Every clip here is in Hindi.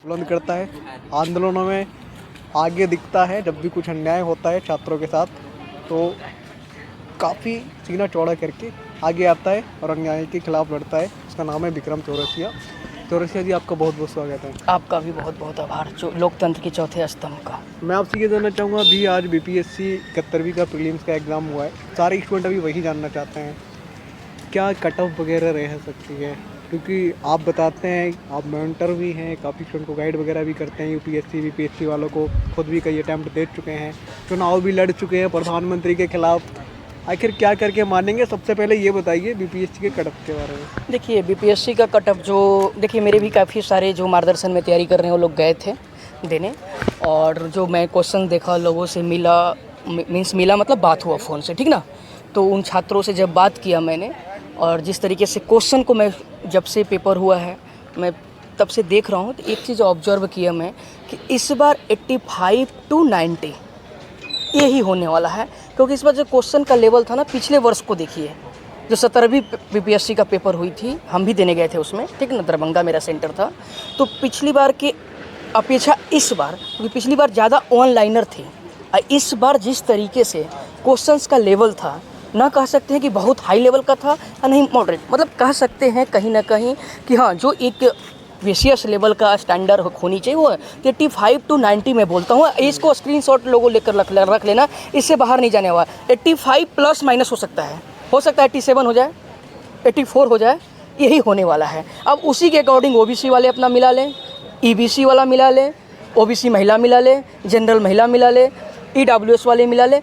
आंदोलन करता है, आंदोलनों में आगे दिखता है जब भी कुछ अन्याय होता है छात्रों के साथ, तो काफ़ी सीना चौड़ा करके आगे आता है और अन्याय के खिलाफ लड़ता है। उसका नाम है विक्रम चौरसिया। चौरसिया जी, आपका बहुत बहुत स्वागत है। आपका भी बहुत बहुत आभार जो लोकतंत्र के चौथे स्तंभ का। मैं आपसे ये जानना चाहूँगा, अभी आज बीपीएससी 71वीं का प्रीलिम्स का एग्ज़ाम हुआ है, सारे स्टूडेंट अभी वही जानना चाहते हैं क्या कट ऑफ वगैरह रह सकती है, क्योंकि आप बताते हैं आप मेंटर भी हैं, काफ़ी स्टूडेंट को गाइड वगैरह भी करते हैं, यूपीएससी बीपीएससी वालों को, खुद भी कई अटैम्प्ट दे चुके हैं, चुनाव भी लड़ चुके हैं प्रधानमंत्री के खिलाफ। आखिर क्या करके मानेंगे? सबसे पहले ये बताइए बीपीएससी के कट ऑफ के बारे में। देखिए बीपीएससी का कट ऑफ जो देखिए मेरे भी काफ़ी सारे जो मार्गदर्शन में तैयारी कर रहे हैं वो लोग गए थे देने, और जो मैं क्वेश्चन देखा लोगों से मिला, मिला मतलब बात हुआ फ़ोन से, ठीक ना। तो उन छात्रों से जब बात किया मैंने, और जिस तरीके से क्वेश्चन को मैं जब से पेपर हुआ है मैं तब से देख रहा हूँ, तो एक चीज़ ऑब्जर्व किया मैं कि इस बार 85 to 90 यही होने वाला है, क्योंकि इस बार जो क्वेश्चन का लेवल था ना, पिछले वर्ष को देखिए जो 17वीं बीपीएससी का पेपर हुई थी, हम भी देने गए थे उसमें, ठीक ना, दरभंगा मेरा सेंटर था। तो पिछली बार के अपेक्षा इस बार, क्योंकि पिछली बार ज़्यादा ऑनलाइनर थे, इस बार जिस तरीके से क्वेश्चंस का लेवल था, ना कह सकते हैं कि बहुत हाई लेवल का था और नहीं मॉडरेट, मतलब कह सकते हैं कहीं ना कहीं कि हाँ जो एक विशेष लेवल का स्टैंडर्ड होनी चाहिए वो है। 85 to 90 में बोलता हूँ, इसको स्क्रीनशॉट लोगों लेकर रख लेना, इससे बाहर नहीं जाने वाला। 85 प्लस माइनस हो सकता है 87 हो जाए, 84 हो जाए, यही होने वाला है। अब उसी के अकॉर्डिंग ओबीसी वाले अपना मिला लें, ईबीसी वाला मिला लें, ओबीसी महिला मिला लें, जनरल महिला मिला लें, ईडब्ल्यूएस वाले मिला लें,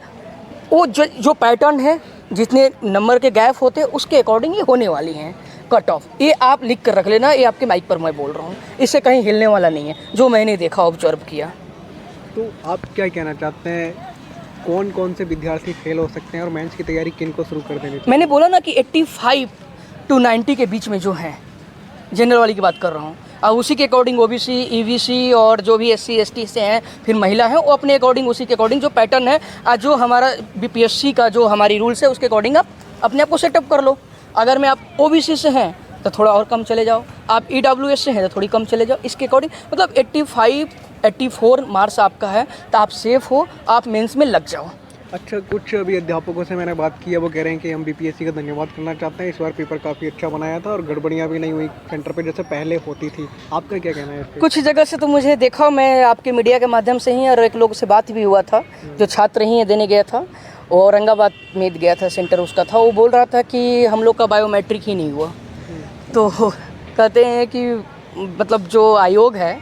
वो जो पैटर्न है जितने नंबर के गैप होते हैं उसके अकॉर्डिंग ये होने वाली हैं कट ऑफ। ये आप लिख कर रख लेना, ये आपके माइक पर मैं बोल रहा हूँ, इससे कहीं हिलने वाला नहीं है, जो मैंने देखा ऑब्जर्व किया। तो आप क्या कहना चाहते हैं, कौन कौन से विद्यार्थी फेल हो सकते हैं और मेंस की तैयारी किन को शुरू कर देनी चाहिए? मैंने बोला ना कि 85 to 90 के बीच में जो है, जनरल वाली की बात कर रहा हूँ, और उसी के अकॉर्डिंग ओबीसी, ईबीसी और जो भी एससी एसटी से हैं, फिर महिला हैं, वो अपने अकॉर्डिंग उसी के अकॉर्डिंग जो पैटर्न है, जो हमारा बीपीएससी का जो हमारी रूल्स है उसके अकॉर्डिंग आप अपने आप को सेटअप कर लो। अगर मैं आप ओबीसी से हैं तो थोड़ा और कम चले जाओ, आप ईडब्ल्यूएस से हैं तो थोड़ी कम चले जाओ, इसके अकॉर्डिंग मतलब 85 84 मार्क्स आपका है तो आप सेफ हो, आप मेंस में लग जाओ। अच्छा, कुछ अभी अध्यापकों से मैंने बात की है, वो कह रहे हैं कि हम बीपीएससी का धन्यवाद करना चाहते हैं, इस बार पेपर काफ़ी अच्छा बनाया था और गड़बड़ियाँ भी नहीं हुई सेंटर पे जैसे पहले होती थी। आपका क्या कहना है इस पे? कुछ जगह से तो मुझे देखा, मैं आपके मीडिया के माध्यम से ही, और एक लोग से बात भी हुआ था जो छात्र ही देने गया था, और औरंगाबाद में गया था, सेंटर उसका था, वो बोल रहा था कि हम लोग का बायोमेट्रिक ही नहीं हुआ। तो कहते हैं कि मतलब जो आयोग है,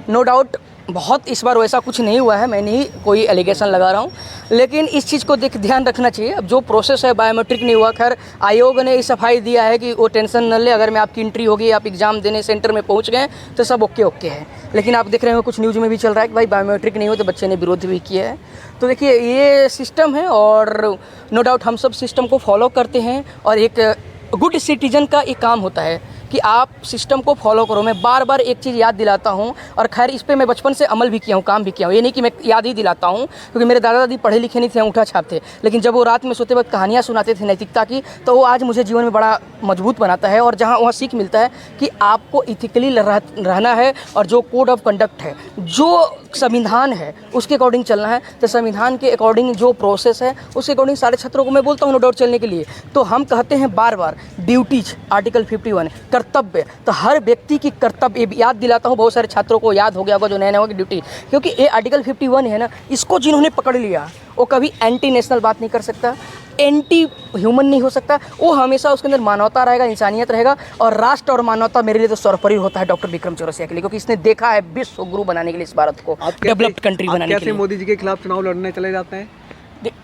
नो डाउट बहुत इस बार वैसा कुछ नहीं हुआ है, मैं नहीं कोई एलिगेशन लगा रहा हूँ, लेकिन इस चीज़ को ध्यान रखना चाहिए। अब जो प्रोसेस है बायोमेट्रिक नहीं हुआ, खैर आयोग ने सफाई दिया है कि वो टेंशन न ले, अगर मैं आपकी एंट्री होगी, आप एग्ज़ाम देने सेंटर में पहुँच गए तो सब ओके है। लेकिन आप देख रहे हो कुछ न्यूज़ में भी चल रहा है कि भाई बायोमेट्रिक नहीं हो, तो बच्चे ने विरोध भी किया है। तो देखिए ये सिस्टम है, और नो डाउट हम सब सिस्टम को फॉलो करते हैं, और एक गुड सिटीजन का एक काम होता है कि आप सिस्टम को फॉलो करो। मैं बार बार एक चीज़ याद दिलाता हूँ, और खैर इस पे मैं बचपन से अमल भी किया हूँ, काम भी किया हूँ, ये नहीं कि मैं याद ही दिलाता हूँ, क्योंकि मेरे दादा दादी पढ़े लिखे नहीं थे, अंगूठा छाप थे, लेकिन जब वो रात में सोते वक्त कहानियाँ सुनाते थे नैतिकता की, तो वो आज मुझे जीवन में बड़ा मजबूत बनाता है, और जहाँ वहाँ सीख मिलता है कि आपको इथिकली रहना है, और जो कोड ऑफ कंडक्ट है, जो संविधान है उसके अकॉर्डिंग चलना है। तो संविधान के अकॉर्डिंग जो प्रोसेस है उसके अकॉर्डिंग सारे छात्रों को मैं बोलता हूँ नो डाउट चलने के लिए। तो हम कहते हैं बार बार ड्यूटीज, आर्टिकल 51 कर्तव्य, तो हर व्यक्ति की कर्तव्य याद दिलाता हूँ, बहुत सारे छात्रों को याद हो गया होगा जो नए नए होगा ड्यूटी, क्योंकि ये आर्टिकल 51 है ना, इसको जिन्होंने पकड़ लिया वो कभी एंटी नेशनल बात नहीं कर सकता, एंटी ह्यूमन नहीं हो सकता, वो हमेशा उसके अंदर मानवता रहेगा, इंसानियत रहेगा, और राष्ट्र और मानवता मेरे लिए तो सर्वोपरि होता है डॉक्टर विक्रम चौरसिया के लिए, क्योंकि इसने देखा है विश्व गुरु बनाने के लिए इस भारत को, डेवलप्ड कंट्री बनाने के लिए। मोदी जी के खिलाफ चुनाव लड़ने चले जाते हैं,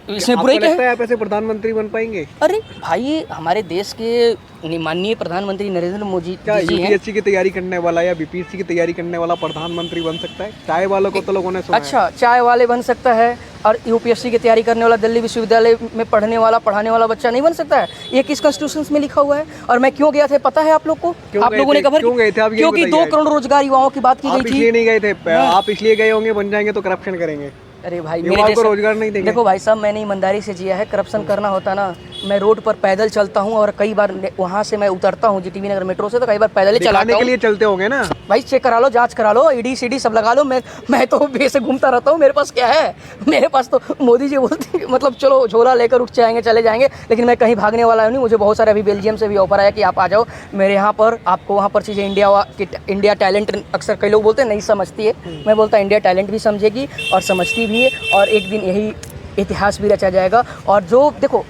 इसमें बुराई क्या है? आप ऐसे प्रधानमंत्री बन पाएंगे? अरे भाई, हमारे देश के माननीय प्रधानमंत्री नरेंद्र मोदी जी हैं। यूपीएससी की तैयारी करने वाला या बीपीएससी की तैयारी करने वाला प्रधानमंत्री बन सकता है? चाय वालों को तो लोगों ने सुना अच्छा, चाय वाले बन सकता है, और यूपीएससी की तैयारी करने वाला दिल्ली विश्वविद्यालय में पढ़ने वाला बच्चा नहीं बन सकता है? ये किस कॉन्स्टिट्यूशन में लिखा हुआ है? और मैं क्यों गया था पता है आप लोग को? आप लोगों ने कवर क्यों गए थे? आप क्योंकि 2 करोड़ रोजगार युवाओं की बात की गई थी। इसलिए नहीं गए थे आप? इसलिए गए होंगे बन जाएंगे तो करप्शन करेंगे। अरे भाई, मेरे को रोजगार नहीं देंगे। देखो भाई साहब, मैंने ईमानदारी से जिया है, करप्शन करना होता ना मैं रोड पर पैदल चलता हूँ और कई बार वहाँ से मैं उतरता हूँ जीटीवी नगर मेट्रो से, तो कई बार पैदल ही चलाता दिखाने हूँ। के लिए चलते होंगे ना भाई चेक करा लो, जांच करा लो, ईडी सीडी सब लगा लो। मैं तो बेसे घूमता रहता हूँ। मेरे पास क्या है, मेरे पास तो मोदी जी बोलते मतलब चलो झोला लेकर उठ जाएंगे, चले जाएंगे, लेकिन मैं कहीं भागने वाला नहीं। मुझे बहुत सारे अभी बेल्जियम से भी ऑफर आया कि आप आ जाओ मेरे यहाँ पर, आपको वहाँ पर चीज़ें इंडिया टैलेंट, अक्सर कई लोग बोलते हैं नहीं समझती है, मैं बोलता इंडिया टैलेंट भी समझेगी और समझती भी है, और एक दिन यही इतिहास भी रचा जाएगा। और जो देखो,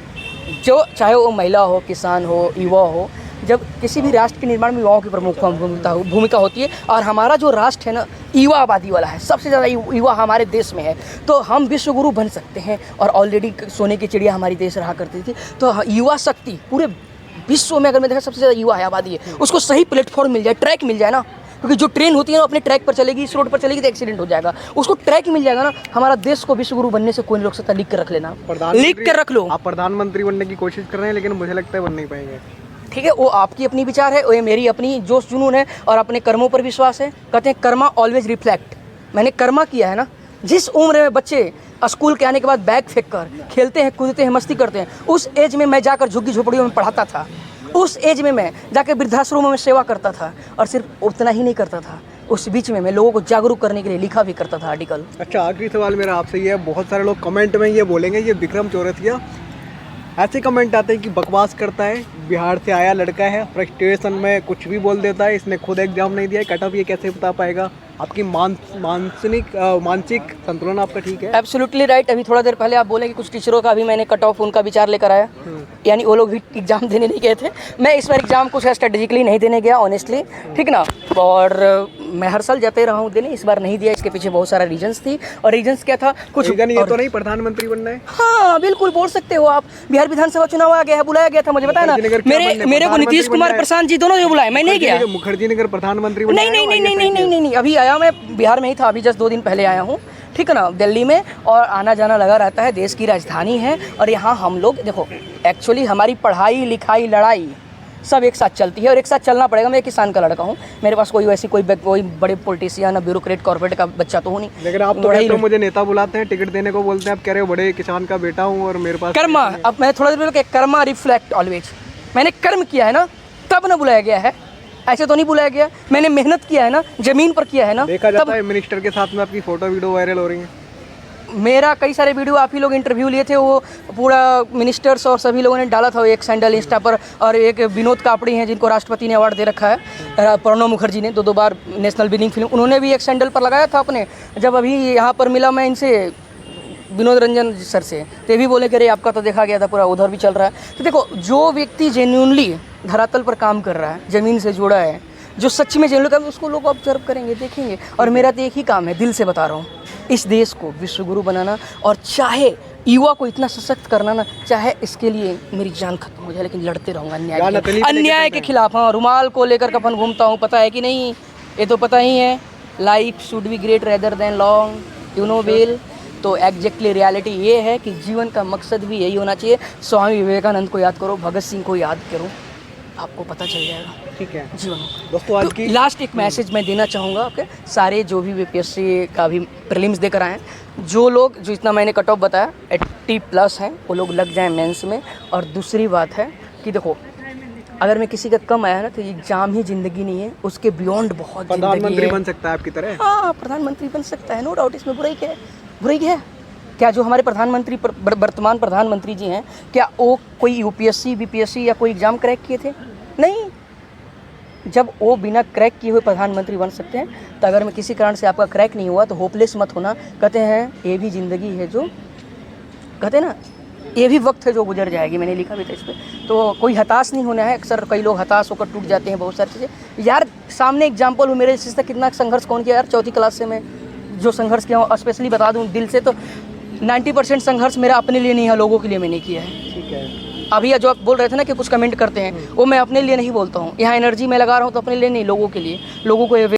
जो चाहे वो महिला हो, किसान हो, युवा हो, जब किसी भी राष्ट्र के निर्माण में युवाओं की प्रमुख भूमिका होती है, और हमारा जो राष्ट्र है ना युवा आबादी वाला है, सबसे ज़्यादा युवा हमारे देश में है, तो हम विश्व गुरु बन सकते हैं। और ऑलरेडी सोने की चिड़िया हमारी देश रहा करती थी, तो युवा शक्ति पूरे विश्व में अगर मैं देखा सबसे ज़्यादा युवा है आबादी है। उसको सही प्लेटफॉर्म मिल जाए, ट्रैक मिल जाए ना, क्योंकि जो ट्रेन होती है ना अपने ट्रैक पर चलेगी, इस रोड पर चलेगी तो एक्सीडेंट हो जाएगा। उसको ट्रैक मिल जाएगा ना, हमारा देश को विश्व गुरु बनने से कोई नहीं रोक सकता। लिख कर रख लेना, लिख कर रख लो। आप प्रधानमंत्री बनने की कोशिश कर रहे हैं, लेकिन मुझे लगता है बन नहीं पाएंगे। ठीक है, वो आपकी अपनी विचार है, वो मेरी अपनी जोश जुनून है और अपने कर्मों पर विश्वास है। कहते हैं कर्मा ऑलवेज रिफ्लेक्ट, मैंने कर्मा किया है ना। जिस उम्र में बच्चे स्कूल के आने के बाद बैग फेंक कर खेलते हैं, कूदते हैं, मस्ती करते हैं, उस एज में मैं जाकर झुग्गी झोपड़ियों में पढ़ाता था। उस एज में मैं जाकर वृद्धाश्रमों में सेवा करता था, और सिर्फ उतना ही नहीं करता था, उस बीच में मैं लोगों को जागरूक करने के लिए लिखा भी करता था आर्टिकल। अच्छा, आखिरी सवाल मेरा आपसे ये है, बहुत सारे लोग कमेंट में ये बोलेंगे ये विक्रम चौरसिया, ऐसे कमेंट आते हैं कि बकवास करता है, बिहार से आया लड़का है, फ्रस्ट्रेशन में कुछ भी बोल देता है, इसने खुद एग्जाम नहीं दिया है, कट ऑफ ये कैसे बता पाएगा? आपकी मानसिक संतुलन आपका ठीक है? Absolutely right. अभी थोड़ा देर पहले आप बोले कि कुछ टीचरों का भी मैंने कट ऑफ उनका विचार लेकर आया, यानी वो लोग भी एग्जाम देने नहीं गए थे। मैं इस बार एग्जाम कुछ स्ट्रेटेजिकली नहीं देने गया, ऑनेस्टली, ठीक ना। और मैं हर साल जाते रहा हूँ देने, इस बार नहीं दिया। इसके पीछे बहुत सारा रीजंस थी, और रीजंस क्या था, कुछ ये तो नहीं प्रधानमंत्री बनना है। हाँ बिल्कुल बोल सकते हो आप। बिहार विधानसभा चुनाव आ गया है, बुलाया गया था, मुझे बताया ना, मेरे को नीतीश कुमार प्रशांत जी दोनों ने बुलाया, मैं नहीं गया। मुखर्जी नगर प्रधानमंत्री नहीं, अभी आया, मैं बिहार में ही था, अभी जस्ट 2 दिन पहले आया हूँ, ठीक है ना, दिल्ली में। और आना जाना लगा रहता है, देश की राजधानी है, और यहाँ हम लोग देखो एक्चुअली हमारी पढ़ाई लिखाई लड़ाई सब एक साथ चलती है, और एक साथ चलना पड़ेगा। मैं किसान का लड़का हूँ, मेरे पास कोई वैसी कोई बड़े पॉलिटिशियन ब्यूरोक्रेट कॉर्पोरेट का बच्चा तो हूँ नहीं। लेकिन आप तो कहते हो मुझे नेता बुलाते हैं, टिकट देने को बोलते हैं, आप कह रहे हो बड़े किसान का बेटा हूँ और मेरे पास कर्मा। अब मैं थोड़ा देर पहले कर्मा रिफ्लेक्ट ऑलवेज, मैंने कर्म किया है ना, तब ना बुलाया गया है, ऐसे तो नहीं बुलाया गया। मैंने मेहनत किया है ना, जमीन पर किया है ना। देखा जाता है मिनिस्टर के साथ में आपकी फोटो वीडियो वायरल हो रही है। मेरा कई सारे वीडियो आप ही लोग इंटरव्यू लिए थे, वो पूरा मिनिस्टर्स और सभी लोगों ने डाला था, एक सैंडल इंस्टा पर, और एक विनोद कापड़ी हैं जिनको राष्ट्रपति ने अवार्ड दे रखा है, प्रणब मुखर्जी ने 2 बार नेशनल विनिंग फिल्म, उन्होंने भी एक सैंडल पर लगाया था अपने। जब अभी यहाँ पर मिला मैं इनसे विनोद रंजन सर से, तो भी बोले कि अरे आपका तो देखा गया था पूरा, उधर भी चल रहा है। तो देखो, जो व्यक्ति जेन्युइनली धरातल पर काम कर रहा है, ज़मीन से जुड़ा है, जो सच में जेन्युइन है, उसको लोग ऑब्जर्व करेंगे, देखेंगे। और मेरा तो एक ही काम है, दिल से बता रहा हूँ, इस देश को विश्व गुरु बनाना, और चाहे युवा को इतना सशक्त करना ना, चाहे इसके लिए मेरी जान खत्म हो जाए, लेकिन लड़ते रहूँगा अन्याय के खिलाफ। हाँ, रुमाल को लेकर कफन घूमता हूँ, पता है कि नहीं? ये तो पता ही है, life should be great rather than long, you know well. तो एग्जैक्टली रियलिटी ये है कि जीवन का मकसद भी यही होना चाहिए। स्वामी विवेकानंद को याद करो, भगत सिंह को याद करो, आपको पता चल जाएगा। ठीक है जीवन दोस्तों, आज की लास्ट एक मैसेज मैं देना चाहूँगा आपके सारे जो भी बीपीएससी का भी प्रीलिम्स देकर आए हैं, जो लोग जो इतना मैंने कट ऑफ बताया 80+ हैं, वो लोग लग जाएं मेंस में। और दूसरी बात है कि देखो, अगर मैं किसी का कम आया ना, तो एग्जाम ही ज़िंदगी नहीं है, उसके बियॉन्ड बहुत प्रधानमंत्री बन सकता है आपकी तरह। हाँ, प्रधानमंत्री बन सकता है, नो डाउट, इसमें बुराई क्या है? बुराई क्या है? क्या जो हमारे प्रधानमंत्री वर्तमान प्रधानमंत्री जी हैं, क्या वो कोई यूपीएससी बीपीएससी या कोई एग्ज़ाम क्रैक किए थे? नहीं। जब वो बिना क्रैक किए हुए प्रधानमंत्री बन सकते हैं, तो अगर मैं किसी कारण से आपका क्रैक नहीं हुआ तो होपलेस मत होना। कहते हैं ये भी ज़िंदगी है, जो कहते हैं ना, ये भी वक्त है जो गुजर जाएगी, मैंने लिखा भी था इस पर। तो कोई हताश नहीं होना है। अक्सर कई लोग हताश होकर टूट जाते हैं बहुत सारी चीज़ें। यार सामने एग्जाम्पल हो, मेरे से कितना संघर्ष कौन किया यार, 4th क्लास से मैं जो संघर्ष किया हूँ, स्पेशली बता दूँ दिल से, तो 90% संघर्ष मेरा अपने लिए नहीं है, लोगों के लिए मैंने किया है। ठीक है। अभी जो आप बोल रहे थे ना कि कुछ कमेंट करते हैं, वो मैं अपने लिए नहीं बोलता हूँ। यहाँ एनर्जी मैं लगा रहा हूँ तो अपने लिए नहीं, लोगों के लिए, लोगों को